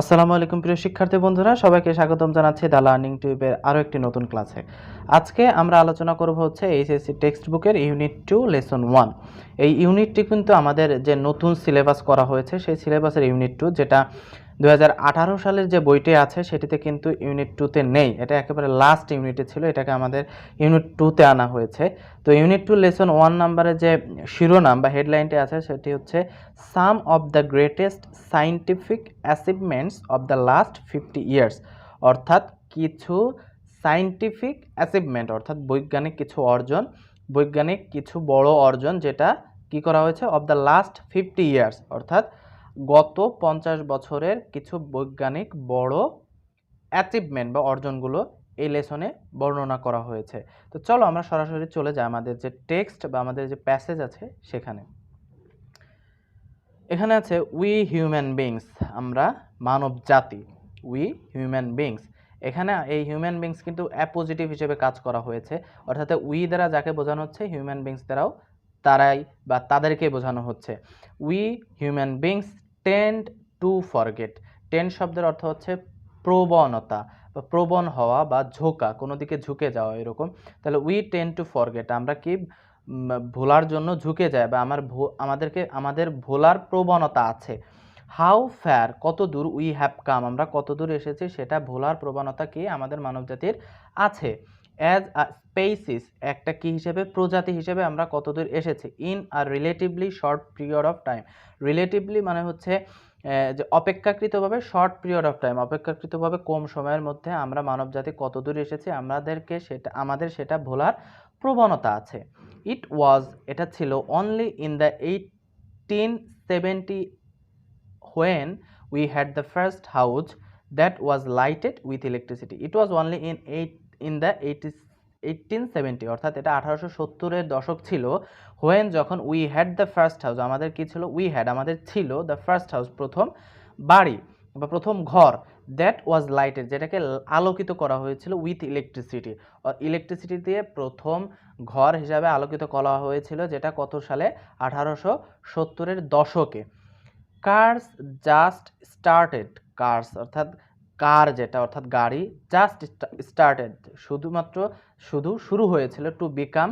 আসসালামু আলাইকুম প্রিয় শিক্ষার্থী বন্ধুরা, সবাইকে স্বাগতম জানাচ্ছি দ্য লার্নিং টিউবের আরও একটি নতুন ক্লাসে। আজকে আমরা আলোচনা করব হচ্ছে এইচএসসি টেক্সট বুকের ইউনিট 2 লেসন 1। এই ইউনিটটি কিন্তু আমাদের যে নতুন সিলেবাস করা হয়েছে সেই সিলেবাসের ইউনিট 2, যেটা 2018 সালের যে বইটি আছে সেটিতে কিন্তু ইউনিট 2তে নেই। এটা একেবারে লাস্ট ইউনিটে ছিল, এটাকে আমাদের ইউনিট 2তে আনা হয়েছে। তো ইউনিট 2 লেসন 1 নাম্বারে যে শিরোনাম বা হেডলাইনটি আছে সেটি হচ্ছে some of the greatest scientific achievements of the last 50 years, অর্থাৎ কিছু সায়েন্টিফিক অ্যাচিভমেন্ট অর্থাৎ বৈজ্ঞানিক কিছু অর্জন, বৈজ্ঞানিক কিছু বড় অর্জন যেটা কি করা হয়েছে অফ দ্য লাস্ট 50 ইয়ার্স, অর্থাৎ গত 50 বছরের কিছু বৈজ্ঞানিক বড় অ্যাচিভমেন্ট বা অর্জনগুলো এই লেসনে বর্ণনা করা হয়েছে। তো চলো আমরা সরাসরি চলে যাই আমাদের যে টেক্সট বা আমাদের যে প্যাসেজ আছে সেখানে। এখানে আছে উই হিউম্যান বিংস, আমরা মানব জাতি, উই হিউম্যান বিংস। এখানে এই হিউম্যান বিংস কিন্তু অ্যাপোজিটিভ হিসেবে কাজ করা হয়েছে, অর্থাৎ উই দ্বারা যাকে বোঝানো হচ্ছে হিউম্যান বিংস দ্বারাও তারাই বা তাদেরকে বোঝানো হচ্ছে। We human beings tend two forget. Tend শব্দের অর্থ হচ্ছে প্রবণতা বা প্রবণ হওয়া বা ঝোঁকা, কোনো দিকে ঝুঁকে যাওয়া এরকম। তাহলে উই টেন্ড টু ফরগেট, আমরা কি ভোলার জন্য ঝুঁকে যায় বা আমাদের ভোলার প্রবণতা আছে। হাউ ফ্যার, কত দূর, উই হ্যাভ কাম, আমরা কত দূর এসেছি সেটা ভোলার প্রবণতা কি আমাদের মানবজাতির আছে। অ্যাজ আ স্পেসিস, একটা কি হিসেবে, প্রজাতি হিসেবে আমরা কত দূর এসেছি। In a relatively short period of time, relatively মানে হচ্ছে যে অপেক্ষাকৃতভাবে শর্ট পিরিয়ড অফ টাইম, অপেক্ষাকৃতভাবে কম সময়ের মধ্যে আমরা মানবজাতি কত দূর এসেছি আমাদের সেটা ভোলার প্রবণতা আছে। ইট ওয়াজ, এটা ছিল, only in the 1870 when we had the first house that was lighted with electricity. It was only in the 1870, অর্থাৎ এটা 1870-এর দশক ছিল। when, যখন, we had the first house, আমাদের কি ছিল, আমাদের ছিল the first house, প্রথম বাড়ি বা প্রথম ঘর, that was lighted, যেটাকে আলোকিত করা হয়েছিল with electricity, ইলেকট্রিসিটি দিয়ে প্রথম ঘর হিসাবে আলোকিত করা হয়েছিল, যেটা কত সালে, 1870-এর দশকে। কার্স জাস্ট স্টার্টেড, কার্স অর্থাৎ কার যেটা অর্থাৎ গাড়ি, জাস্ট স্টার্টেড শুরু হয়েছিল, to become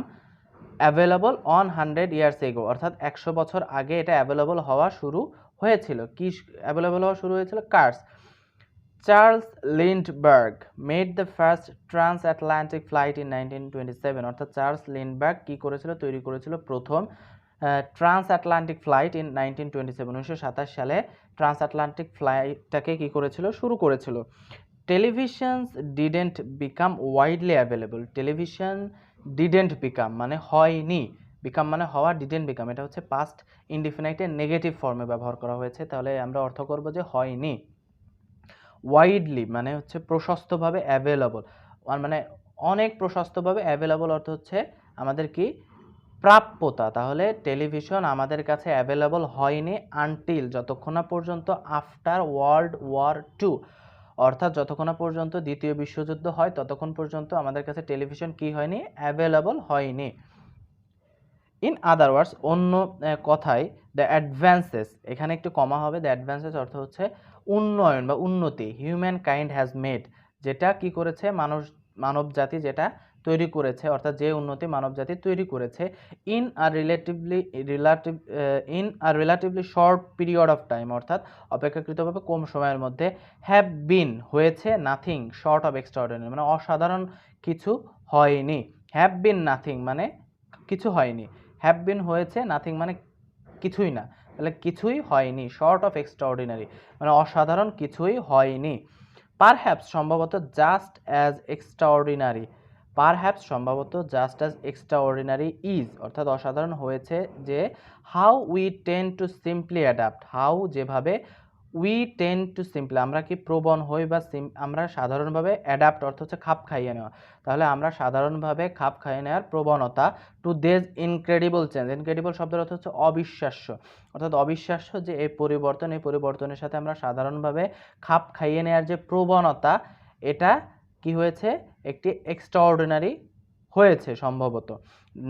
available on 100 years ago, অর্থাৎ 100 বছর আগে এটা অ্যাভেলেবল হওয়া শুরু হয়েছিল। কি অ্যাভেলেবল হওয়া শুরু হয়েছিল? Cars. Charles Lindbergh made the first transatlantic flight in 1927, অর্থাৎ চার্লস লিন্ডবার্গ কি করেছিল, তৈরি করেছিল প্রথম ট্রান্স আটলান্টিক ফ্লাইট ইন 1927, 1927 সালে ট্রান্স আটলান্টিক ফ্লাইটটাকে কি করেছিল, শুরু করেছিল। Televisions didn't become widely available, television didn't become মানে হয়নি, বিকাম মানে হওয়া, ডিডেন্ট বিকাম এটা হচ্ছে পাস্ট ইনডিফিনাইটের নেগেটিভ ফর্মে ব্যবহার করা হয়েছে, তাহলে আমরা অর্থ করব যে হয়নি। ওয়াইডলি মানে হচ্ছে প্রশস্তভাবে, অ্যাভেলেবল মানে অনেক প্রশস্তভাবে, অ্যাভেলেবল অর্থ হচ্ছে আমাদের কি, প্রাপ্যতা। তাহলে টেলিভিশন আমাদের কাছে অ্যাভেলেবল হয়নি আনটিল, যতক্ষণ না পর্যন্ত, আফটার ওয়ার্ল্ড ওয়ার 2, অর্থাৎ যতক্ষণ না পর্যন্ত দ্বিতীয় বিশ্বযুদ্ধ হয় ততক্ষণ পর্যন্ত আমাদের কাছে টেলিভিশন কি হয়নি, অ্যাভেলেবল হয়নি। ইন আদার ওয়ার্ডস, অন্য কথায়, দ্য অ্যাডভান্সেস, এখানে একটু কমা হবে, দ্য অ্যাডভান্সেস অর্থ হচ্ছে উন্নয়ন বা উন্নতি, হিউম্যান কাইন্ড হ্যাজ মেড, যেটা কি করেছে, মানব জাতি যেটা তৈরি করেছে, অর্থাৎ যে উন্নতি মানব জাতি তৈরি করেছে, in a relatively short period of time, অর্থাৎ অপেক্ষাকৃতভাবে কম সময়ের মধ্যে, হ্যাভ বিন হয়েছে, নাথিং শর্ট অফ এক্সট্রাঅর্ডিনারি মানে অসাধারণ কিছু হয়নি, হ্যাভ বিন নাথিং মানে কিছু হয়নি, হ্যাভ বিন হয়েছে, নাথিং মানে কিছুই না, তাহলে কিছুই হয়নি, শর্ট অফ এক্সট্রাঅর্ডিনারি মানে অসাধারণ কিছুই হয়নি। পারহ্যাপস সম্ভবত, জাস্ট অ্যাজ এক্সট্রাঅর্ডিনারি, পারহ্যাপস সম্ভবত জাস্ট অ্যাজ এক্সট্রাঅর্ডিনারি ইজ, অর্থাৎ অসাধারণ হয়েছে যে, how we tend two simply adapt, how যেভাবে, উই টেন্ড টু সিম্পলি আমরা কি প্রবণ হই বা আমরা সাধারণভাবে, অ্যাডাপ্ট অর্থ হচ্ছে খাপ খাইয়ে নেওয়া, তাহলে আমরা সাধারণভাবে খাপ খাইয়ে নেওয়ার প্রবণতা, to this incredible change, incredible শব্দের অর্থ হচ্ছে অবিশ্বাস্য, অর্থাৎ অবিশ্বাস্য যে এই পরিবর্তনের সাথে আমরা সাধারণভাবে খাপ খাইয়ে নেওয়ার যে প্রবণতা, এটা কি হয়েছে, একটি এক্সট্রাঅর্ডিনারি হয়েছে সম্ভবত।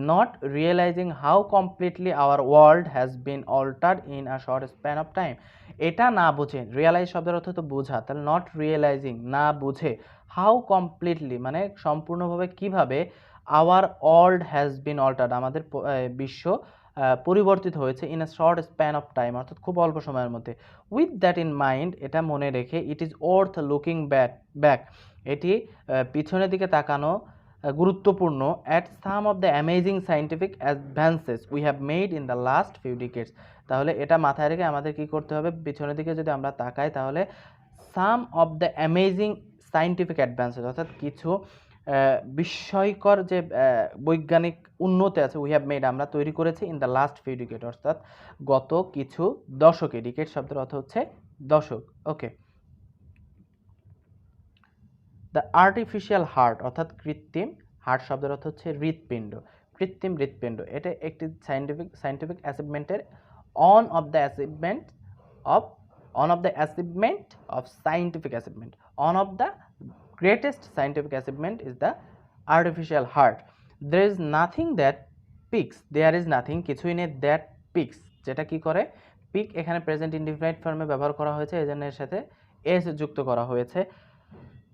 Not realising how completely our world has been altered in a short span of time. এটা না বুঝে, রিয়েলাইজ শব্দের অর্থ তো বোঝা, তাহলে নট রিয়েলাইজিং না বুঝে, হাউ কমপ্লিটলি মানে সম্পূর্ণভাবে কিভাবে, our world has been altered আমাদের বিশ্ব পরিবর্তিত হয়েছে in a short span of time অর্থাৎ খুব অল্প সময়ের মধ্যে। উইথ দ্যাট ইন মাইন্ড এটা মনে রেখে it is worth looking back এটি পিছনের দিকে তাকানো গুরুত্বপূর্ণ at some of the amazing scientific advances we have made in the last few ডিকেডস। তাহলে এটা মাথায় রেখে আমাদের কি করতে হবে, পিছনের দিকে যদি আমরা তাকাই তাহলে some of the amazing scientific advances অর্থাৎ কিছু বিস্ময়কর যে বৈজ্ঞানিক উন্নতি আছে উই হ্যাভ মেড আমরা তৈরি করেছি in the last few decade অর্থাৎ গত কিছু দশকে। ডিকেড শব্দের অর্থ হচ্ছে দশক। ওকে, দ্য আর্টিফিশিয়াল হার্ট অর্থাৎ কৃত্রিম হার্ট শব্দের অর্থ হচ্ছে হৃৎপিণ্ড, কৃত্রিম হৃৎপিণ্ড। এটা একটি সায়েন্টিফিক অ্যাচিভমেন্টের one of the achievement of scientific achievement. One of the greatest scientific achievement is the artificial heart. There is nothing that peaks, there is nothing কিছুই নেই that peaks যেটা কি করে, পিক এখানে প্রেজেন্ট ইনডিফিনাইট ফর্মে ব্যবহার করা হয়েছে, এজন্য এর সাথে এস যুক্ত করা হয়েছে।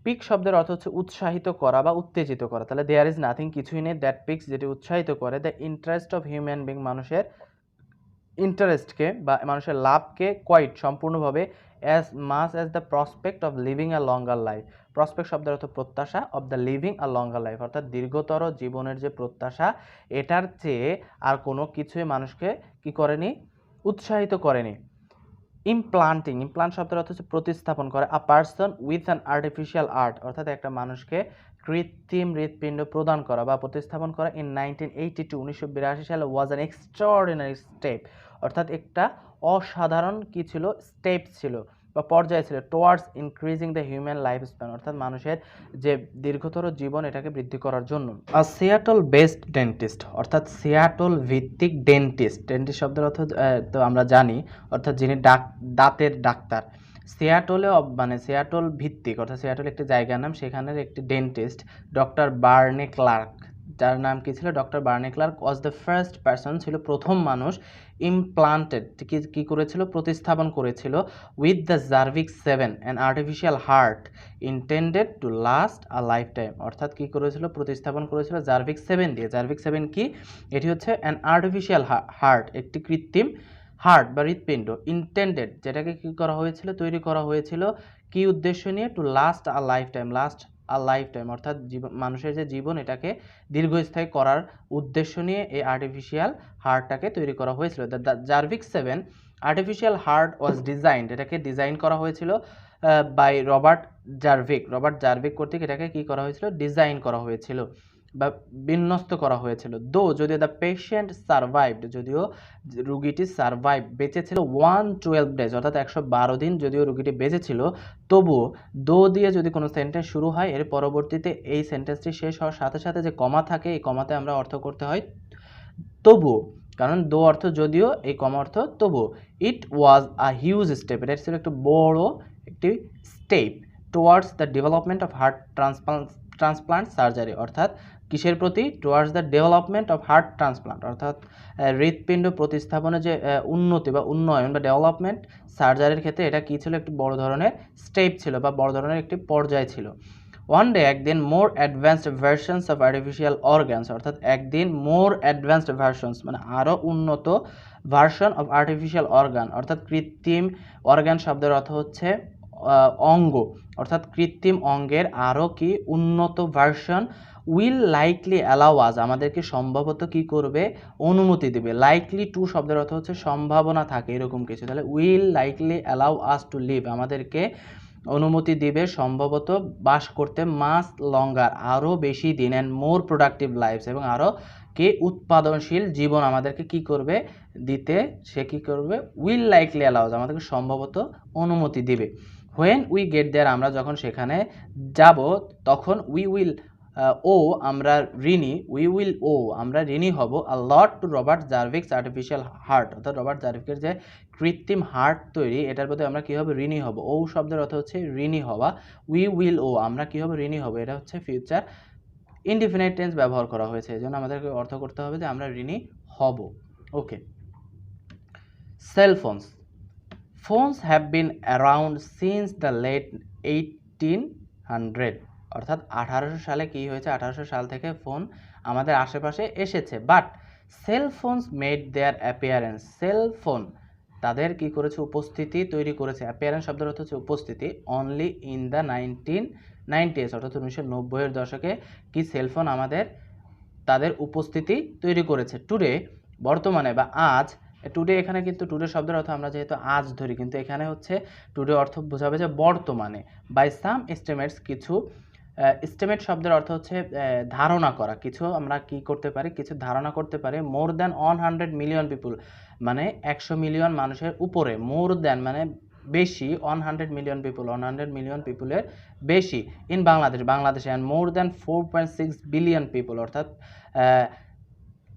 পিক শব্দের অর্থ হচ্ছে উৎসাহিত করা বা উত্তেজিত করা, তাহলে দেয়ার ইজ নাথিং কিছুই নেই দ্যাট পিক্স যেটি উৎসাহিত করে the interest of human being মানুষের ইন্টারেস্টকে বা মানুষের লাভকে কোয়াইট সম্পূর্ণভাবে as much as the prospect of living a longer life. Prospect শব্দের অর্থ প্রত্যাশা, of the living a longer life অর্থাৎ দীর্ঘতর জীবনের যে প্রত্যাশা, এটার চেয়ে আর কোনো কিছুই মানুষকে কি করেনি, উৎসাহিত করেনি। ইমপ্লান্টিং, ইমপ্লান্ট শব্দের অর্থ হচ্ছে প্রতিস্থাপন করে। A person with an artificial art অর্থাৎ একটা মানুষকে কৃত্রিম হৃৎপিণ্ড প্রদান করা বা প্রতিস্থাপন করা ইন 1982 সালে ওয়াজ অ্যান এক্সট্রাঅর্ডিনারি স্টেপ অর্থাৎ একটা অসাধারণ কি ছিল, স্টেপ ছিল বা পর্যায় ছিল towards increasing the human life span অর্থাৎ মানুষের যে দীর্ঘতর জীবন এটাকে বৃদ্ধি করার জন্য। আ সিয়াটল বেসড ডেন্টিস্ট অর্থাৎ সিয়াটল ভিত্তিক ডেন্টিস্ট, ডেন্টিস্ট শব্দের অর্থ তো আমরা জানি অর্থাৎ যিনি দাঁতের ডাক্তার। সিয়াটলে মানে সিয়াটল ভিত্তিক অর্থাৎ সিয়াটল একটি জায়গার নাম, সেখানের একটি ডেন্টিস্ট ডক্টর বার্নে ক্লার্ক, যার নাম কি ছিল doctor Barney Clark, was the first person ছিল প্রথম মানুষ, ইমপ্লান্টেড কি করেছিল, প্রতিস্থাপন করেছিল with the Jarvik 7 an artificial heart intended to last a lifetime অর্থাৎ কি করেছিল, প্রতিস্থাপন করেছিল জার্ভিক 7 দিয়ে। জার্ভিক 7 কি, এটি হচ্ছে অ্যান আর্টিফিশিয়াল হার্ট একটি কৃত্রিম হার্ট বা হৃৎপিণ্ড, ইন্টেন্ডেড যেটাকে কি করা হয়েছিল, তৈরি করা হয়েছিল কি উদ্দেশ্য নিয়ে, two last a life time, last a lifetime অর্থাৎ মানুষের যে জীবন এটাকে দীর্ঘস্থায়ী করার উদ্দেশ্য নিয়ে এই আর্টিফিশিয়াল হার্টটাকে তৈরি করা হয়েছিল। The Jarvik 7 artificial heart was designed, এটাকে ডিজাইন করা হয়েছিল বাই রবার্ট জার্ভিক কর্তৃক এটাকে কি করা হয়েছিল, ডিজাইন করা হয়েছিল বা বিন্যস্ত করা হয়েছিল। যদিও দ্য পেশেন্ট সারভাইভড, যদিও রুগীটি বেঁচে ছিল 112 ডেজ অর্থাৎ 112 দিন যদিও রুগীটি বেঁচে ছিল, তবুও দিয়ে যদি কোনো সেন্টেন্স শুরু হয় এর পরবর্তীতে এই সেন্টেন্সটি শেষ হওয়ার সাথে সাথে যে কমা থাকে এই কমাতে আমরা অর্থ করতে হয় তবুও, কারণ অর্থ যদিও, এই কমা অর্থ তবুও। ইট ওয়াজ আ হিউজ স্টেপ, এটা ছিল একটি বড় একটি step towards the development of heart transplant surgery অর্থাৎ কিসের প্রতি, towards the development of heart transplant অর্থাৎ হৃৎপিণ্ড প্রতিস্থাপনের যে উন্নতি বা উন্নয়ন বা ডেভেলপমেন্ট সার্জারির ক্ষেত্রে এটা কী ছিল, একটি বড় ধরনের স্টেপ ছিল বা বড় ধরনের একটি পর্যায় ছিল। ওয়ান ডে একদিন more advanced versions of artificial organs অর্থাৎ একদিন মোর অ্যাডভান্সড ভার্সনস মানে আরও উন্নত ভার্সন অফ আর্টিফিশিয়াল অর্গান অর্থাৎ কৃত্রিম অর্গান শব্দের অর্থ হচ্ছে অঙ্গ অর্থাৎ কৃত্রিম অঙ্গের আরও কি উন্নত ভার্সন উইল লাইকলি অ্যালাউ আস আমাদেরকে সম্ভবত কি করবে, অনুমতি দেবে। লাইকলি টু শব্দের অর্থ হচ্ছে সম্ভাবনা থাকে এরকম কিছু, তাহলে will likely allow us to leave আমাদেরকে অনুমতি দিবে সম্ভবত বাস করতে, মাস লঙ্গার আরও বেশি দিন, অ্যান্ড মোর প্রোডাক্টিভ লাইফস এবং আরও কি উৎপাদনশীল জীবন আমাদেরকে কি করবে, দিতে, সে কি করবে, উইল লাইকলি অ্যালাউজ আমাদেরকে সম্ভবত অনুমতি দিবে। হোয়েন উই গেট দেয়ার আমরা যখন সেখানে যাব তখন উই উইল আমরা ঋণী হব a lot to Robert Jarvik's artificial heart অর্থাৎ রবার্ট জার্ভিকের যে কৃত্রিম হার্ট তৈরি এটার প্রতি আমরা কী হবে, ঋণী হব। শব্দের অর্থ হচ্ছে ঋণী হওয়া। উই উইল আমরা কী হবে, ঋণী হব, এটা হচ্ছে ফিউচার ইনডিফিনাইট টেন্স ব্যবহার করা হয়েছে, এই জন্য আমাদেরকে অর্থ করতে হবে যে আমরা ঋণী হব। Okay, cell phones, phones have been around since the late 1800, অর্থাৎ 1800 সালে কি হয়েছে, 1800 সাল থেকে ফোন আমাদের আশেপাশে এসেছে। But cell phones made their appearance, cell phone তাদের কি করেছে, উপস্থিতি তৈরি করেছে। অ্যাপিয়ারেন্স শব্দের অর্থ হচ্ছে উপস্থিতি। অনলি ইন দ্য 1990s, অর্থাৎ 1990-এর দশকে কি সেলফোন আমাদের তাদের উপস্থিতি তৈরি করেছে। টুডে, বর্তমানে বা আজ, টুডে এখানে কিন্তু টুডে শব্দের অর্থ আমরা যেহেতু আজ ধরি, কিন্তু এখানে হচ্ছে টুডে অর্থ বোঝাবে যে বর্তমানে। বাই সাম এস্টিমেটস, কিছু এস্টিমেট শব্দের অর্থ হচ্ছে ধারণা করা, কিছু আমরা কি করতে পারি, কিছু ধারণা করতে পারি। মোর দ্যান 100 মিলিয়ন পিপুল, মানে 100 মিলিয়ন মানুষের উপরে, মোর দ্যান মানে বেশি, 100 মিলিয়ন পিপুল, 100 মিলিয়ন পিপুলের বেশি, ইন বাংলাদেশ, বাংলাদেশে, অ্যান্ড মোর দ্যান 4.6 বিলিয়ন পিপুল, অর্থাৎ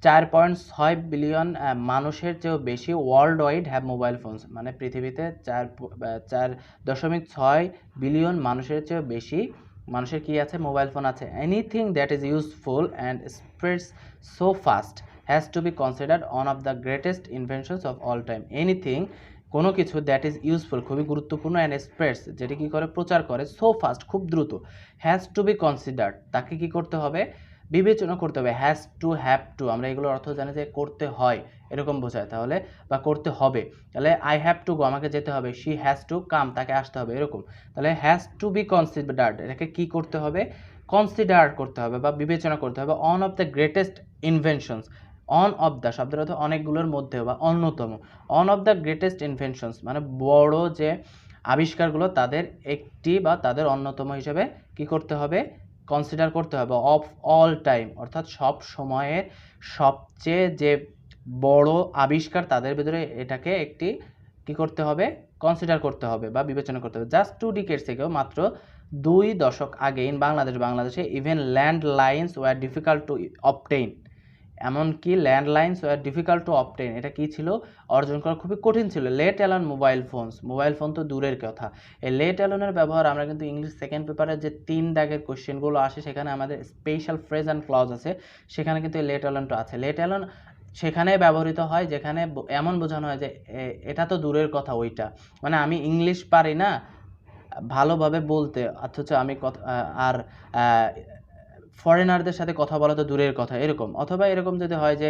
4.6 বিলিয়ন মানুষের চেয়েও বেশি, world wide have mobile phones, মানে পৃথিবীতে 4.6 বিলিয়ন মানুষের চেয়েও বেশি মানুষের কি আছে, মোবাইল ফোন আছে। Anything that is useful and spreads so fast has to be considered one of the greatest inventions of all time. Anything, কোনো কিছু, দ্যাট ইজ ইউজফুল খুবই গুরুত্বপূর্ণ, অ্যান্ড স্প্রেডস যেটি কী করে, প্রচার করে, সো ফাস্ট খুব দ্রুত, হ্যাজ টু বি কনসিডার্ড তাকে কি করতে হবে, বিবেচনা করতে হবে। হ্যাজ টু, হ্যাভ টু, আমরা এগুলোর অর্থ জানি যে করতে হয় এরকম বোঝায়, তাহলে বা করতে হবে, তাহলে আই হ্যাভ টু গো, আমাকে যেতে হবে, শি হ্যাজ টু কাম, তাকে আসতে হবে, এরকম। তাহলে হ্যাজ টু বি কনসিডার্ড, এটাকে কি করতে হবে, কনসিডার করতে হবে বা বিবেচনা করতে হবে। On of the greatest inventions, on of the শব্দের অর্থ অনেকগুলোর মধ্যে বা অন্যতম। On of the greatest inventions মানে বড় যে আবিষ্কারগুলো তাদের একটি বা তাদের অন্যতম হিসেবে কি করতে হবে, কনসিডার করতে হবে। অফ অল টাইম, অর্থাৎ সব সময়ের সবচেয়ে যে বড় আবিষ্কার তাদের ভিতরে এটাকে একটি কি করতে হবে, কনসিডার করতে হবে বা বিবেচনা করতে হবে। জাস্ট 2 ডিকেডস থেকেও মাত্র 2 দশক আগে ইন বাংলাদেশে even land lines were difficult to obtain, এমনকি landlines were difficult to obtain, এটা কি ছিল, অর্জন করা খুবই কঠিন ছিল। Let alone mobile phones, mobile phone তো দূরের কথা। এই লেট অ্যালনের ব্যবহার আমরা কিন্তু ইংলিশ সেকেন্ড পেপারের যে 3 দাগের কোশ্চেনগুলো আসে সেখানে আমাদের স্পেশাল ফ্রেজ অ্যান্ড ক্লজ আছে, সেখানে কিন্তু এই লেট অ্যালনটা আছে। লেট অ্যালন সেখানে ব্যবহৃত হয় যেখানে এমন বোঝানো হয় যে এটা তো দূরের কথা, ওইটা মানে আমি ইংলিশ পারি না ভালোভাবে বলতে, অথচ আমি আর ফরেনারদের সাথে কথা বলা তো দূরের কথা, এরকম। অথবা এরকম যদি হয় যে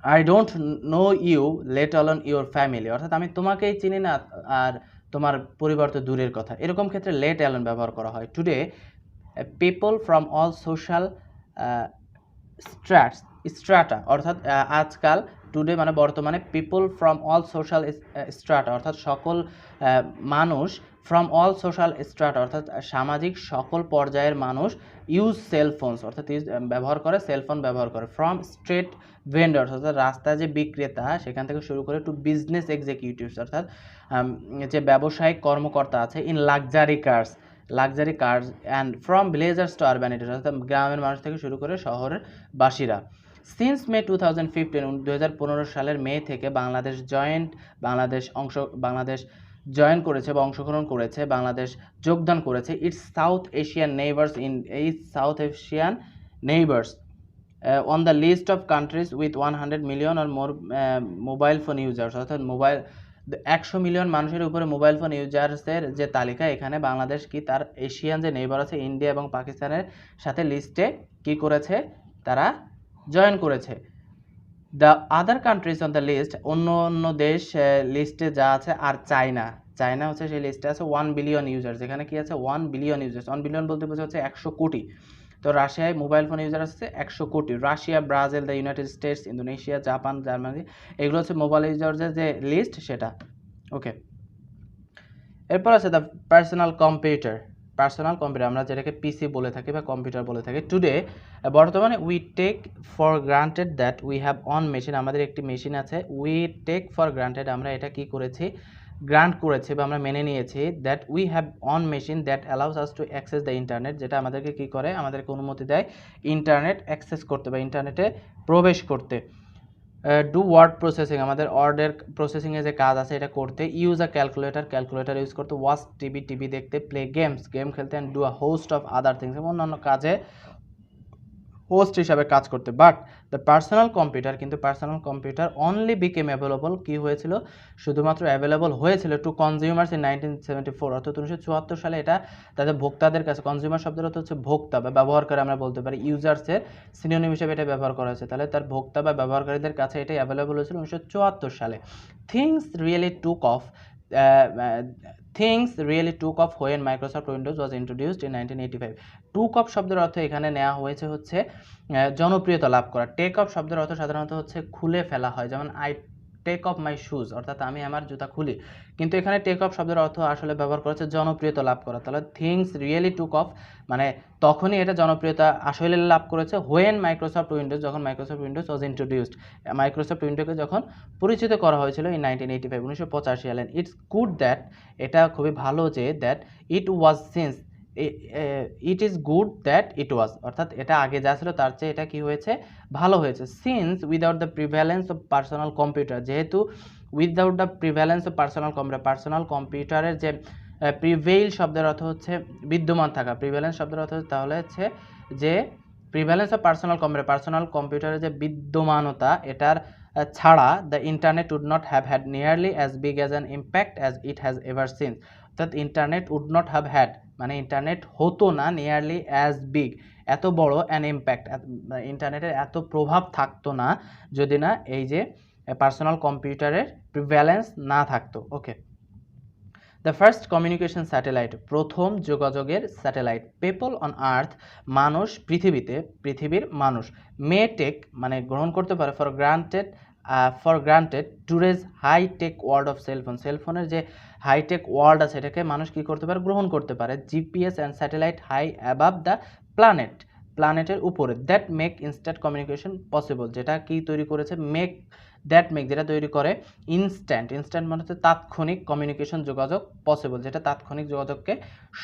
I don't know you let alone your family, অর্থাৎ আমি তোমাকেই চিনি না আর তোমার পরিবার তো দূরের কথা, এরকম ক্ষেত্রে লেট অ্যালন ব্যবহার করা হয়। Today people from all social strata, অর্থাৎ আজকাল, টুডে মানে বর্তমানে, people from all social strata অর্থাৎ সকল মানুষ, ফ্রম অল সোশ্যাল স্ট্রাটা অর্থাৎ সামাজিক সকল পর্যায়ের মানুষ, ইউজ সেলফোনস অর্থাৎ ব্যবহার করে, সেলফোন ব্যবহার করে। ফ্রম স্ট্রিট ভেন্ডার্স অর্থাৎ রাস্তায় যে বিক্রেতা সেখান থেকে শুরু করে, টু বিজনেস এক্সিকিউটিভস অর্থাৎ যে ব্যবসায়িক কর্মকর্তা আছে, in luxury cars and from villagers to urbanites অর্থাৎ গ্রামের মানুষ থেকে শুরু করে শহরের বাসীরা। সিন্স মে 2015 সালের মে থেকে বাংলাদেশ জয়েন করেছে বা অংশগ্রহণ করেছে, বাংলাদেশ যোগদান করেছে it's South Asian neighbours on the list of countries with 100 million or more mobile phone users অর্থাৎ 100 মিলিয়ন মানুষের উপরে মোবাইল ফোন ইউজার্সের যে তালিকা, এখানে বাংলাদেশ কি তার এশিয়ান যে নেইবার আছে ইন্ডিয়া এবং পাকিস্তানের সাথে লিস্টে কি করেছে, তারা জয়েন করেছে। The other countries on the list, অন্য দেশ লিস্টে যা আছে, আর চায়না হচ্ছে সেই লিস্টে আছে 1 বিলিয়ন ইউজার্স, এখানে কি আছে 1 বিলিয়ন ইউজার্স, 1 বিলিয়ন বলতে বোঝা হচ্ছে 100 কোটি। তো রাশিয়ায় মোবাইল ফোন ইউজার আছে 100 কোটি। Russia, Brazil, the United states, Indonesia, Japan, Germany, এগুলো হচ্ছে মোবাইল ইউজার্সের যে লিস্ট সেটা। ওকে, এরপর আছে দ্য পার্সোনাল কম্পিউটার আমরা যেটাকে পিসি বলে থাকি বা কম্পিউটার বলে থাকি। টুডে বর্তমানে we take for granted that we have on machine, আমাদের একটি মেশিন আছে, উই টেক ফর গ্রান্টেড আমরা এটা কি করেছি, গ্রান্ট করেছি বা আমরা মেনে নিয়েছি, that we have on machine that allows us to access the internet, যেটা আমাদেরকে কি করে, আমাদেরকে অনুমতি দেয় ইন্টারনেট অ্যাক্সেস করতে বা ইন্টারনেটে প্রবেশ করতে। ডু ওয়ার্ড প্রসেসিং আমাদের ওয়ার্ডের প্রসেসিংয়ে যে কাজ আছে এটা করতে। ইউজ আ ক্যালকুলেটর ইউজ করতে। ওয়াচ টিভি দেখতে। প্লে গেম খেলতে। And do a host of other things অন্যান্য কাজে হোস্ট হিসাবে কাজ করতে। বাট দ্য পার্সোনাল কম্পিউটার, কিন্তু personal computer only became available, কি হয়েছিল, শুধুমাত্র অ্যাভেলেবল হয়েছিল টু কনজিউমার্স ইন 1974, অর্থাৎ 1974 সালে এটা তাদের ভোক্তাদের কাছে। কনজিউমার শব্দের অর্থ হচ্ছে ভোক্তা বা ব্যবহারকারী, আমরা বলতে পারি ইউজার্সের সিনোনিম হিসেবে এটা ব্যবহার করা হয়েছে। তাহলে তার ভোক্তা বা ব্যবহারকারীদের কাছে এটা অ্যাভেলেবল হয়েছিল 1974 সালে। Things really took off things really took off when Microsoft Windows was introduced in 1985. took off শব্দের অর্থ এখানে নেওয়া হয়েছে হচ্ছে জনপ্রিয়তা লাভ করা। টেক অফ শব্দের অর্থ সাধারণত হচ্ছে খুলে ফেলা হয়, যেমন I take off my shoes, অর্থাৎ আমি আমার জুতা খুলি। কিন্তু এখানে টেক অফ শব্দের অর্থ আসলে ব্যবহার করা হচ্ছে জনপ্রিয়তা লাভ করা। তাহলে থিংস রিয়েলি টুক অফ মানে তখনই এটা জনপ্রিয়তা আসলে লাভ করেছে হোয়েন মাইক্রোসফট উইন্ডোজ, যখন Microsoft Windows was introduced, Microsoft উইন্ডোকে যখন পরিচিত করা হয়েছিল ইন 1985, 1985 সালে। ইটস গুড দ্যাট, এটা খুবই ভালো যে, that it was since, it is good that it was, অর্থাৎ এটা আগে যা ছিল তার চেয়ে এটা কি হয়েছে, ভালো হয়েছে। Since without the prevalence of personal computer, যেহেতু without the prevalence of personal computer, personal কম্পিউটারের যে প্রিভেইল শব্দের অর্থ হচ্ছে বিদ্যমান থাকা, প্রিভ্যালেন্স শব্দের অর্থ তাহলে হচ্ছে যে prevalence of personal computer, personal কম্পিউটারের যে বিদ্যমানতা, এটার ছাড়া the internet would not have had nearly as big as an impact as it has ever since, অর্থাৎ internet would not have had মানে ইন্টারনেট হতো না, নিয়ারলি অ্যাজ বিগ এত বড়, অ্যান ইম্প্যাক্ট ইন্টারনেটের এত প্রভাব থাকতো না যদি না এই যে পার্সোনাল কম্পিউটারের প্রিভ্যালেন্স না থাকতো। ওকে, দ্য ফার্স্ট কমিউনিকেশন স্যাটেলাইট, প্রথম যোগাযোগের স্যাটেলাইট। পিপল অন আর্থ, মানুষ পৃথিবীতে, পৃথিবীর মানুষ। মে টেক মানে গ্রহণ করতে পারে, for granted today's high tech world of cellphone, সেলফোনের যে হাইটেক ওয়ার্ল্ড আছে এটাকে মানুষ কী করতে পারে, গ্রহণ করতে পারে। GPS and satellite high above the planet, প্ল্যানেটের উপরে। That make instant communication possible, যেটা কি তৈরি করেছে, যেটা তৈরি করে ইনস্ট্যান্ট মানে হচ্ছে তাৎক্ষণিক কমিউনিকেশন, যোগাযোগ পসিবল, যেটা তাৎক্ষণিক যোগাযোগকে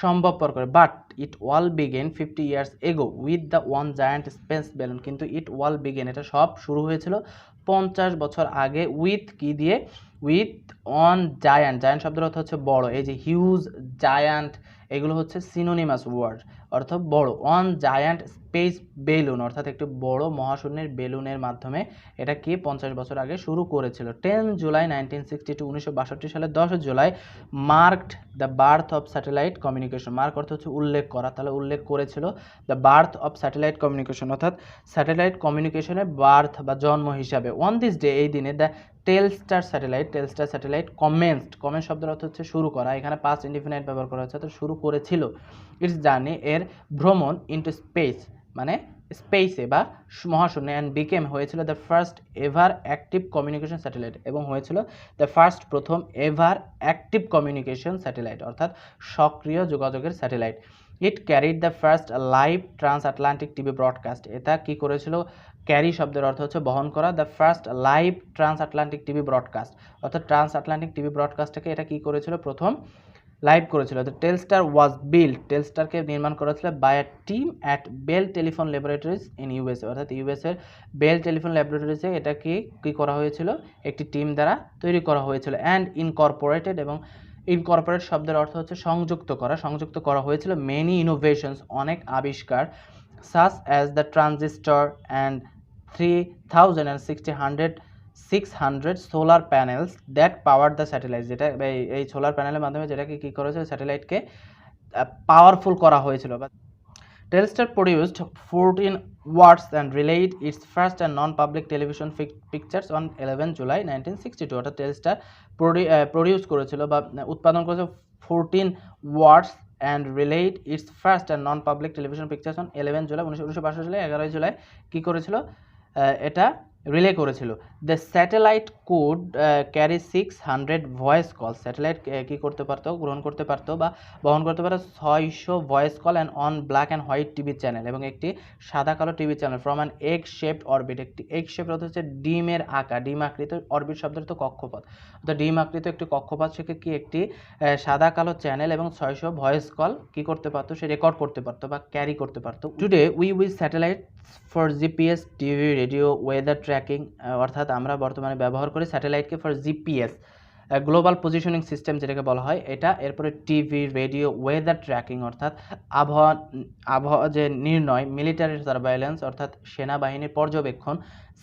সম্ভবপর করে। But it all began 50 years ago with the one giant space balloon, কিন্তু ইট ওয়াল বিগেন এটা সব শুরু হয়েছিল 50 বছর আগে, উইথ কি দিয়ে, উইথ অন জায়ান্ট, শব্দের অর্থ হচ্ছে বড়, এই যে হিউজ, জায়ান্ট এগুলো হচ্ছে সিনোনিমাস ওয়ার্ড, অর্থ বড়। অন জায়ান্ট স্পেস বেলুন, অর্থাৎ একটি বড় মহাশূন্যের বেলুনের মাধ্যমে এটা কি 50 বছর আগে শুরু করেছিল। 10 জুলাই 1962, 1962 সালের 10 July marked the birth of satellite communication. Mark অর্থ হচ্ছে উল্লেখ করা, তাহলে উল্লেখ করেছিল the birth of satellite communication, অর্থাৎ স্যাটেলাইট কমিউনিকেশনের বার্থ বা জন্ম হিসাবে। অন দিস ডে, এই দিনে দ্য টেলস্টার স্যাটেলাইট কমেন্সড, শব্দের অর্থ হচ্ছে শুরু করা, এখানে পাস্ট ইনডিফিনাইট ব্যবহার করা হচ্ছে, তো শুরু করেছিল। ইটস জার্নি, এর ভ্রমণ, ইনটু স্পেস মানে স্পেসে বা মহাশূন্যে, অ্যান্ড বিকেম হয়েছিল the first ever active communication satellite, এবং হয়েছিল দ্য ফার্স্ট প্রথম এভার অ্যাক্টিভ কমিউনিকেশন স্যাটেলাইট, অর্থাৎ সক্রিয় যোগাযোগের satellite. It carried the first live trans Atlantic TV broadcast, এটা কি করেছিল, ক্যারি শব্দের অর্থ হচ্ছে বহন করা, the first live trans Atlantic TV broadcast, অর্থাৎ ট্রান্স আটলান্টিক টিভি ব্রডকাস্টটাকে এটা কি করেছিল, প্রথম লাইভ করেছিল। দ্য টেলস্টার ওয়াজ বিল্ড, টেলস্টারকে নির্মাণ করা হয়েছিল by a team at Bell Telephone Laboratories in USA, অর্থাৎ ইউএসএর বেল টেলিফোন ল্যাবরেটরিজে এটা কি করা হয়েছিল, একটি টিম দ্বারা তৈরি করা হয়েছিল। অ্যান্ড ইনকর্পোরেটেড, এবং ইনকর্পোরেট শব্দের অর্থ হচ্ছে সংযুক্ত করা হয়েছিল মেনি ইনোভেশনস, অনেক আবিষ্কার, such as the transistor and 600 solar panels that power the satellite, যেটা এই সোলার প্যানেলের মাধ্যমে যেটাকে কী করেছে, স্যাটেলাইটকে পাওয়ারফুল করা হয়েছিল। Telstar produced 14 watts and relayed its first and non-public television pictures on 11 July 1962, অর্থাৎ টেলস্টার প্রডিউস করেছিল বা উৎপাদন করেছিল 14 ওয়াটস and relayed its first and non-public television pictures on 11 July 1962 সালে 11 জুলাই কী করেছিল, এটা রিলে করেছিল। The satellite could carry 600 voice call, satellite কী করতে পারতো, গ্রহণ করতে পারতো বা বহন করতে পারতো 600 voice call and on black and white TV channel, এবং একটি সাদা কালো TV channel. From an egg shaped orbit, একটি এগ শেপ অর্থ হচ্ছে ডিমের আঁকা, ডিম আকৃত, অরবিট শব্দের তো কক্ষপথ, অর্থাৎ ডিম আকৃত একটি কক্ষপথ থেকে কি একটি সাদা কালো চ্যানেল এবং 600 ভয়েস কল কী করতে পারতো, সে রেকর্ড করতে পারতো বা ক্যারি করতে পারতো। Today we use satellite for GPS, TV, radio, weather tracking, অর্থাৎ আমরা বর্তমানে ব্যবহার করি স্যাটেলাইটকে for GPS, global positioning system যেটাকে বলা হয় এটা, এরপরে টিভি, রেডিও, ওয়েদার ট্র্যাকিং অর্থাৎ আবহাওয়া যে নির্ণয়, মিলিটারি সার্ভাইলেন্স অর্থাৎ সেনাবাহিনীর পর্যবেক্ষণ,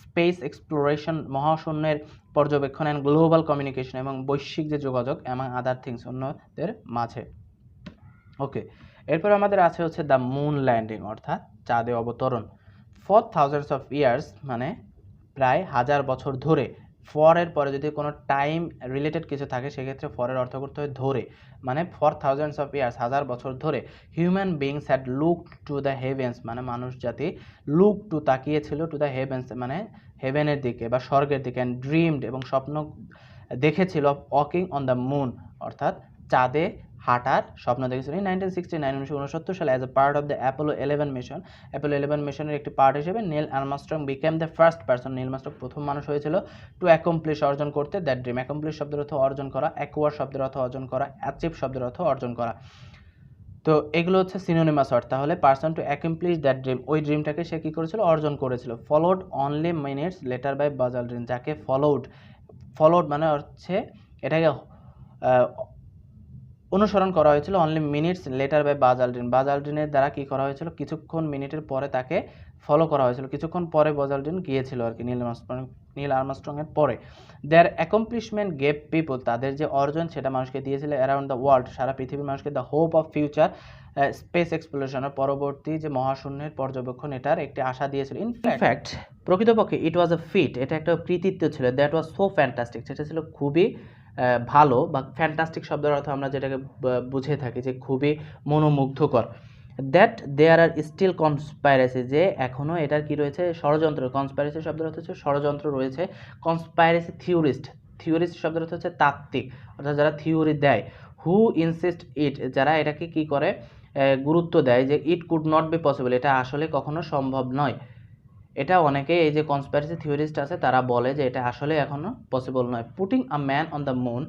স্পেস এক্সপ্লোরেশন মহাশূন্যের পর্যবেক্ষণ, অ্যান্ড গ্লোবাল কমিউনিকেশন এবং বৈশ্বিক যে যোগাযোগ এবং আদার থিংস অন্যদের মাঝে। ওকে, এরপর আমাদের আছে হচ্ছে দ্য মুন ল্যান্ডিং অর্থাৎ চাঁদে অবতরণ। ফর থাউজেন্ডস অফ ইয়ার্স মানে প্রায় 1000 বছর ধরে। ফরের পরে যদি কোনো টাইম রিলেটেড কিছু থাকে সেক্ষেত্রে ফরের অর্থ করতে হয় ধরে, মানে ফর থাউজেন্ডস অফ ইয়ার্স 1000 বছর ধরে। Human beings had look to the heavens মানে মানুষ জাতি লুক টু তাকিয়েছিল, টু দ্য হেভেন্স মানে হেভেনের দিকে বা স্বর্গের দিকে, অ্যান্ড ড্রিমড এবং স্বপ্ন দেখেছিল ওয়াকিং অন দ্য মুন অর্থাৎ চাঁদে হাঁটার স্বপ্ন দেখেছিল। 1969 সালে as a part of the Apollo 11 mission, Apollo 11 মিশনের একটি পার্ট হিসেবে Neil Armstrong became the first person, Neil Armstrong প্রথম মানুষ হয়েছিল টু অ্যাকমপ্লিশ অর্জন করতে দ্যাট ড্রিম। অ্যাকমপ্লিশ শব্দের অর্থ অর্জন করা, অ্যাকোয়ার শব্দের অর্থ অর্জন করা, অ্যাচিভ শব্দের অর্থ অর্জন করা। তো এগুলো হচ্ছে সিনোনিমাস অর্থ। তাহলে person to accomplish that dream, ওই ড্রিমটাকে সে কী করেছিল, অর্জন করেছিল। Followed only minutes later by Buzz Aldrin, যাকে ফলোড মানে হচ্ছে এটাকে অনুসরণ করা হয়েছিল অনলি মিনিটস লেটার বাই বাজালড্রিনের দ্বারা কি করা হয়েছিল, কিছুক্ষণ মিনিটের পরে তাকে ফলো করা হয়েছিল, কিছুক্ষণ পরে বাজালড্রিন গিয়েছিল আর কি নীল আর্মস্ট্রংয়ের পরে। দেয়ার অ্যাকমপ্লিশমেন্ট গেভ পিপল, তাদের যে অর্জন সেটা মানুষকে দিয়েছিল অ্যারাউন্ড দ্য ওয়ার্ল্ড, সারা পৃথিবীর মানুষকে the hope of future space এক্সপ্লোরেশনের পরবর্তী যে মহাশূন্যের পর্যবেক্ষণ এটার একটি আশা দিয়েছিল। ইনফ্যাক্ট প্রকৃতপক্ষে ইট ওয়াজ আ ফিট, এটা একটা কৃতিত্ব ছিল, দ্যাট ওয়াজ সো ফ্যান্টাস্টিক, সেটা ছিল খুবই ভালো, বা ফ্যান্টাস্টিক শব্দের অর্থ আমরা যেটাকে বুঝে থাকি যে খুবই মনোমুগ্ধকর। That there are still conspiracy, যে এখনও এটার কি রয়েছে, ষড়যন্ত্র। কনস্পাইরেসি শব্দের অর্থ হচ্ছে ষড়যন্ত্র রয়েছে। কনস্পাইরেসি থিওরিস্ট শব্দের অর্থ হচ্ছে তাত্ত্বিক, অর্থাৎ যারা থিওরি দেয়। হু ইনসিস্ট ইট, যারা এটাকে কি করে, গুরুত্ব দেয় যে it could not be possible, এটা আসলে কখনো সম্ভব নয়। এটা অনেকে এই যে কনস্পাইরেসি থিওরিস্ট আছে তারা বলে যে এটা আসলে এখনো পসিবল নয়। Putting a man on the moon,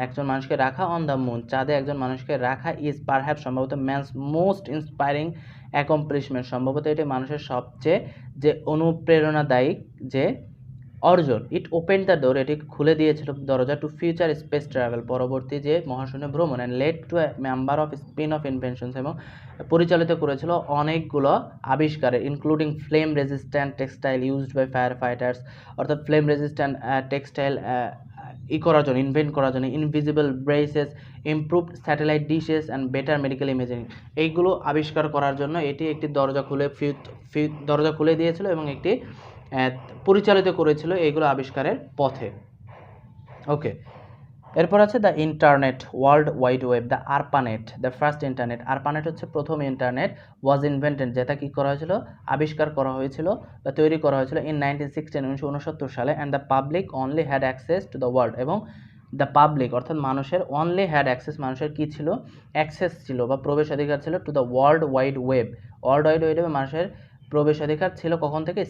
একজন মানুষকে রাখা অন দ্য মুন, চাঁদে একজন মানুষকে রাখা ইজ পারহ্যাপস সম্ভবত ম্যানস মোস্ট ইন্সপায়ারিং অ্যাকমপ্লিশমেন্ট, সম্ভবত এটি মানুষের সবচেয়ে যে অনুপ্রেরণাদায়ী যে অর্জন। ইট ওপেন দ্য ডোর, এটি খুলে দিয়েছিল দরজা, টু ফিউচার স্পেস ট্রাভেল, পরবর্তী যে মহাশূন্য ভ্রমণ, and led to a number of spin off inventions, এবং পরিচালিত করেছিল অনেকগুলো আবিষ্কারের, including flame resistant textile used by fire fighters, অর্থাৎ ফ্লেম রেজিস্ট্যান্ট টেক্সটাইল ইনভেন্ট করার জন্য, invisible braces, improved satellite dishes and better medical imaging, এইগুলো আবিষ্কার করার জন্য এটি একটি দরজা খুলে দিয়েছিল এবং একটি পরিচালিত করেছিল এইগুলো আবিষ্কারের পথে। ওকে, এরপর আছে the internet, world wide web, the ARPANET, the first internet. ARPANET হচ্ছে প্রথম ইন্টারনেট, ওয়াজ ইনভেন্টেড, যেটা কি করা হয়েছিল, আবিষ্কার করা হয়েছিল বা তৈরি করা হয়েছিল ইন 1969 সালে, and the public only had access to the world, এবং দ্য পাবলিক অর্থাৎ মানুষের অনলি হ্যাড অ্যাক্সেস, মানুষের কি ছিল, অ্যাক্সেস ছিল বা প্রবেশাধিকার ছিল, to the world wide web, মানুষের প্রবেশাধিকার ছিল কখন থেকে,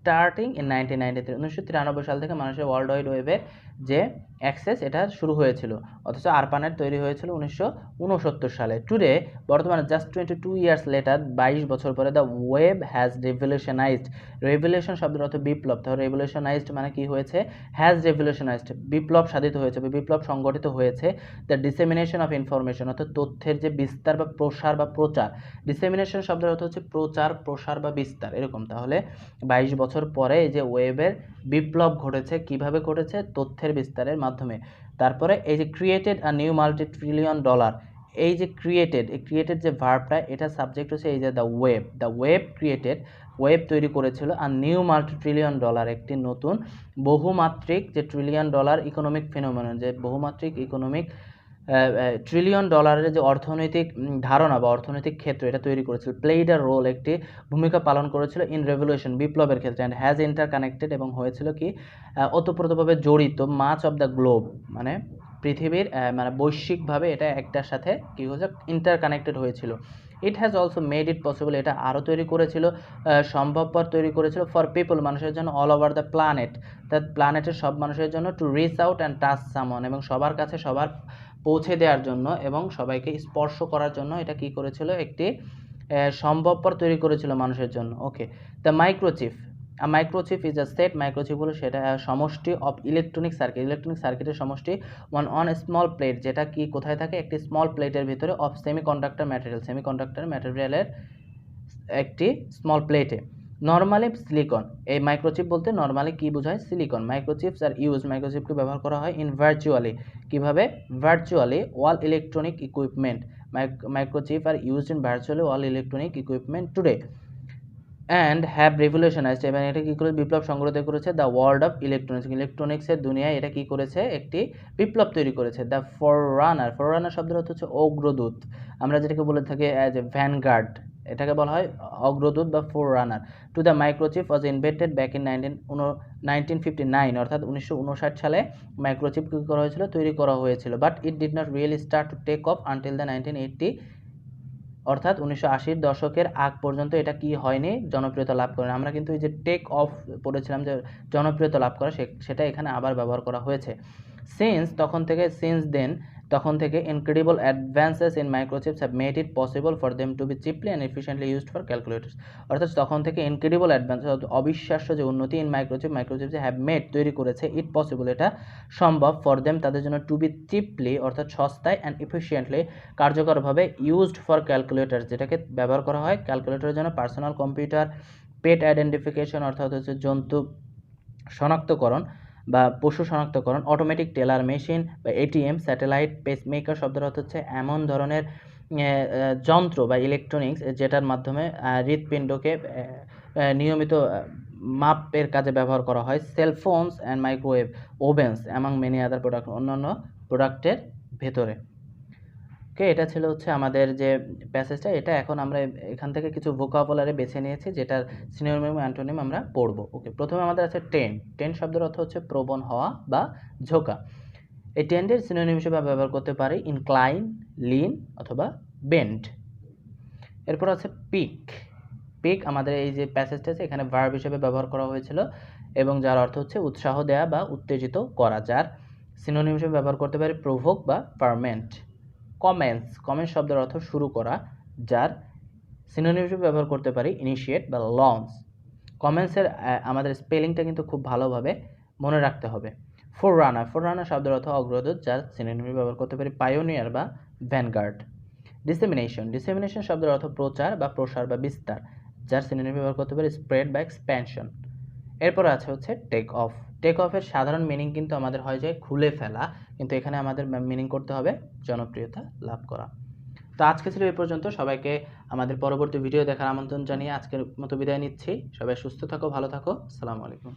স্টার্টিং ইন 1993 সাল থেকে মানুষের ওয়ার্ল্ড ওয়াইড ওয়েবের যে অ্যাক্সেস এটা শুরু হয়েছিল, অথচ আরপানেট তৈরি হয়েছিল 1969 সালে। টুডে বর্তমানে জাস্ট 22 ইয়ার্স লেটার, 22 বছর পরে, দ্য ওয়েব হ্যাজ রেভলিউশনাইজড, রেভলিউশন শব্দের অর্থ বিপ্লব, তাহলে রেভলিউশনাইজড মানে কি হয়েছে, হ্যাজ রেভলিউশনাইজড বিপ্লব সাধিত হয়েছে বা বিপ্লব সংগঠিত হয়েছে। দ্য ডিসেমিনেশন অফ ইনফরমেশন অর্থাৎ তথ্যের যে বিস্তার বা প্রসার বা প্রচার, ডিসেমিনেশন শব্দের অর্থ হচ্ছে প্রচার, প্রসার বা বিস্তার এরকম। তাহলে 22 বছর পরে এই যে ওয়েবের বিপ্লব ঘটেছে, কিভাবে ঘটেছে, তথ্যের বিস্তারের মাধ্যমে। তারপরে এই যে created a new multi trillion dollar, এই যে ক্রিয়েটেড যে ভার্বটা, এটা সাবজেক্ট হচ্ছে এই যে দ্য ওয়েব ক্রিয়েটেড, ওয়েব তৈরি করেছিল, আর নিউ মাল্টি ট্রিলিয়ন ডলার, একটি নতুন বহুমাত্রিক যে ট্রিলিয়ন ডলার ইকোনমিক ফিনোমেনন, যে বহুমাত্রিক ইকোনমিক ট্রিলিয়ন ডলারের যে অর্থনৈতিক ধারণা বা অর্থনৈতিক ক্ষেত্র এটা তৈরি করেছিল। প্লেইড আ রোল, একটি ভূমিকা পালন করেছিল, ইন রেভলিউশন বিপ্লবের ক্ষেত্রে, অ্যান্ড হ্যাজ ইন্টার কানেক্টেড, এবং হয়েছিল কি ওতপ্রোতভাবে জড়িত, মাচ অফ দ্য গ্লোব মানে পৃথিবীর মানে বৈশ্বিকভাবে এটা একটার সাথে কী হয়েছে, ইন্টার কানেক্টেড হয়েছিল। It has also made it possible, এটা আরও তৈরি করেছিল, সম্ভবপর তৈরি করেছিল, ফর পিপল মানুষের জন্য, অল ওভার দ্য প্ল্যানেট, প্ল্যানেটের সব মানুষের জন্য, to reach out and touch সামন, এবং সবার কাছে সবার পৌঁছে দেওয়ার জন্য এবং সবাইকে স্পর্শ করার জন্য এটা কি করেছিল, একটি সম্ভবপর তৈরি করেছিল মানুষের জন্য। Okay, the microchip, microchip is a set, microchip হলো সেটা সমষ্টি অফ ইলেকট্রনিক সার্কিট, ইলেকট্রনিক সার্কিটের সমষ্টি অন স্মল প্লেট, যেটা কি কোথায় থাকে, একটি স্মল প্লেটের ভিতরে, অফ সেমিকন্ডাক্টর ম্যাটেরিয়াল, সেমিকন্ডাক্টর ম্যাটেরিয়ালের একটি স্মল প্লেটে। নর্মালি সিলিকন, এই মাইক্রোচিপ বলতে নর্মালি কি বোঝায়, সিলিকন। মাইক্রোচিপস আর ইউজ, মাইক্রোচিপকে ব্যবহার করা হয় ইন ভার্চুয়ালি, কিভাবে, virtually all electronic equipment, microchip are use in virtually all electronic equipment today and have revolutionized, এবং এটা কী করে বিপ্লব সংগঠিত করেছে, দ্য ওয়ার্ল্ড অফ ইলেকট্রনিক্স, ইলেকট্রনিক্সের দুনিয়ায় এটা কী করেছে, একটি বিপ্লব তৈরি করেছে। দ্য ফররানার, ফররানার শব্দের অর্থ হচ্ছে অগ্রদূত, আমরা যেটাকে বলে থাকি অ্যাজ এ ভ্যানগার্ড, এটাকে বলা হয় অগ্রদূত বা forerunner. To the microchip was invented back in 1959, অর্থাৎ 1959 সালে মাইক্রোচিপ কী করা হয়েছিল, তৈরি করা হয়েছিল। But it did not really start to take off until the 1980, অর্থাৎ 1980-র দশকের আগ পর্যন্ত এটা কি হয়নি, জনপ্রিয়তা লাভ করেনি। আমরা কিন্তু এই যে টেক অফ পড়েছিলাম যে জনপ্রিয়তা লাভ করা, সেটা এখানে আবার ব্যবহার করা হয়েছে। সিন্স, তখন থেকে, সিন্স দেন, তখন থেকে incredible advances in microchips have made it possible for them to be cheaply and efficiently used for calculators, অর্থাৎ তখন থেকে ইনক্রেডিবল অ্যাডভান্স, অবিশ্বাস্য যে উন্নতি ইন মাইক্রোচিপস হ্যাভ মেড, তৈরি করেছে, ইট পসিবল, এটা সম্ভব, ফর দেম, তাদের জন্য, টু বি চিপলি, অর্থাৎ সস্তায়, অ্যান্ড এফিশিয়েন্টলি, কার্যকরভাবে, ইউজড ফর ক্যালকুলেটর্স, যেটাকে ব্যবহার করা হয় ক্যালকুলেটরের জন্য, পার্সোনাল কম্পিউটার, পেট আইডেন্টিফিকেশন, অর্থাৎ হচ্ছে জন্তু শনাক্তকরণ বা পশু শনাক্তকরণ, অটোমেটিক টেলার মেশিন বা এটিএম, স্যাটেলাইট, পেসমেকার শব্দের অর্থ হচ্ছে এমন ধরনের যন্ত্র বা ইলেকট্রনিক্স যেটার মাধ্যমে হৃৎপিণ্ডকে নিয়মিত মাপের কাজে ব্যবহার করা হয়, cellphones and microwave ovens among many other product, অন্যান্য প্রোডাক্টের ভেতরে। ওকে, এটা ছিল হচ্ছে আমাদের যে প্যাসেজটা, এটা এখন আমরা এখান থেকে কিছু ভোকাবুলারি বেছে নিয়েছি, যেটার সিনোনিম অ্যান্টোনিম আমরা পড়ব। ওকে, প্রথমে আমাদের আছে টেন্ড, টেন্ড শব্দের অর্থ হচ্ছে প্রবণ হওয়া বা ঝোঁকা। এই টেন্ডের সিনোনিম হিসেবে ব্যবহার করতে পারি ইনক্লাইন, লিন অথবা বেন্ড। এরপর আছে পিক, পিক আমাদের এই যে প্যাসেজটা আছে এখানে ভার্ব হিসেবে ব্যবহার করা হয়েছিল, এবং যার অর্থ হচ্ছে উৎসাহ দেয়া বা উত্তেজিত করা, যার সিনোনিম হিসেবে ব্যবহার করতে পারি প্রভোক বা ফার্মেন্ট। কমেন্স, কমেন্স শব্দের অর্থ শুরু করা, যার সিনোনিম হিসেবে ব্যবহার করতে পারি ইনিশিয়েট বা লঞ্চ। কমেন্সের আমাদের স্পেলিংটা কিন্তু খুব ভালোভাবে মনে রাখতে হবে। ফোররানার, ফোররানার শব্দের অর্থ অগ্রদূত, যার সিনোনিম হিসেবে ব্যবহার করতে পারি পায়োনিয়ার বা ভ্যানগার্ড। ডিসেমিনেশন, ডিসেমিনেশন শব্দের অর্থ প্রচার বা প্রসার বা বিস্তার, যার সিনোনিম ব্যবহার করতে পারি স্প্রেড বা এক্সপ্যানশন। এরপর আছে হচ্ছে টেক অফ, টেক অফের সাধারণ মিনিং কিন্তু আমাদের হয় যে খুলে ফেলা, কিন্তু এখানে আমাদের মিনিং করতে হবে জনপ্রিয়তা লাভ করা। তো আজকে ছিল এই পর্যন্ত, সবাইকে আমাদের পরবর্তী ভিডিও দেখার আমন্ত্রণ জানিয়ে আজকের মতো বিদায় নিচ্ছি। সবাই সুস্থ থাকো, ভালো থাকো, আসসালামু আলাইকুম।